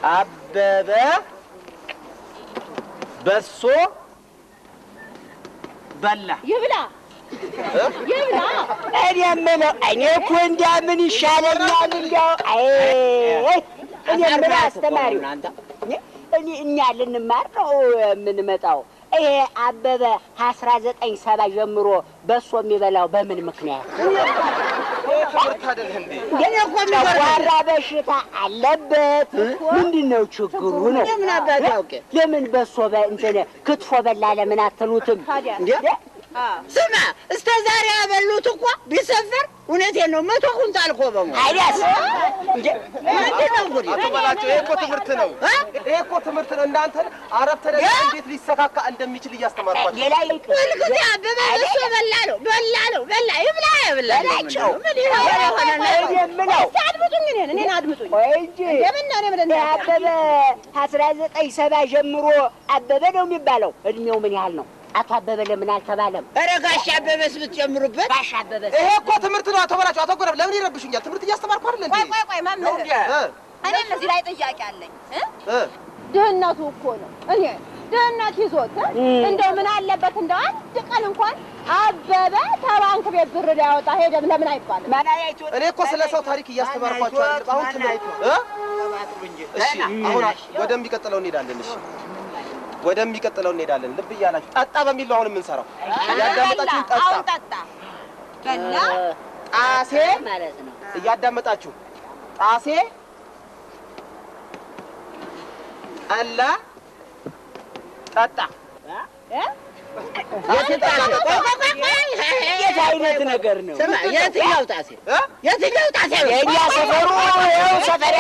አበበ በሶ በላ ይብላ ይብላ። እኔ የምለው እኔ እኮ እንደምን ይሻለኛል እንደው እኔ ምን አስተማሪው እኛ ልንማር ነው የምንመጣው። ይሄ አበበ 1970 ጀምሮ በሶ የሚበላው በምን ምክንያት? ጨጓራ በሽታ አለበት። ምንድነው ችግሩ ነው? ለምን በሶ እንትን ክትፎ በላ ለምን አትሉትም? ስማ እስከ ዛሬ ያበሉት እኮ ቢሰፈር እውነቴን ነው 100 ኩንታል እኮ በሙ አይደስ ምንድነው ጉድ? አትበላቸው። ይሄ እኮ ትምህርት ነው። ይሄ እኮ ትምህርት ነው። እናንተ አረፍተ ነገር እንዴት ሊሰካካ እንደሚችል እያስተማርኳችሁ። ሌላ ወልኩት አበበ በሶ በላ ይብላ በላቸው። ምን ይሆነ የምለው አድምጡኝ፣ እኔን አድምጡኝ። ወይ እንጂ አበበ 1970 ጀምሮ አበበ ነው የሚባለው። እድሜው ምን ያህል ነው? አቶ አበበ ለምን አልተባለም? ኧረ ጋሽ አበበስ ብትጨምሩበት። ጋሽ አበበ ይሄ እኮ ትምህርት ነው። አተበላችሁ አተጎረብ ለምን ይረብሹኛል? ትምህርት እያስተማርኩ አይደል እንዴ? ቆይ መምህር፣ እኔ እዚህ ላይ ጥያቄ አለኝ። ድህነቱ እኮ ነው። እኔ ድህነት ይዞት እንደው ምን አለበት እንደው አንድ ቀን እንኳን አበበ ከባንክ ቤት ብር ሊያወጣ ሄደም ለምን አይባልም? እኔ እኮ ስለ ሰው ታሪክ እያስተማርኳችሁ አይደል? አሁን ትምህርት እሺ፣ አሁን ወደሚቀጥለው እንሄዳለን። እሺ ወደሚቀጥለው እንሄዳለን። ልብ እያላችሁ ጠጣ በሚለው አሁን የምንሰራው እያዳመጣችሁ ጠጣ። አሁን ጠጣ በላ ጣሴ ማለት ነው። እያዳመጣችሁ ጣሴ አላ ጠጣ። የት አይነት ነገር ነው? ስማ የትኛው ጣሴ? የትኛው ጣሴ? የእኛ ሰፈሩ ይኸው ሰፈር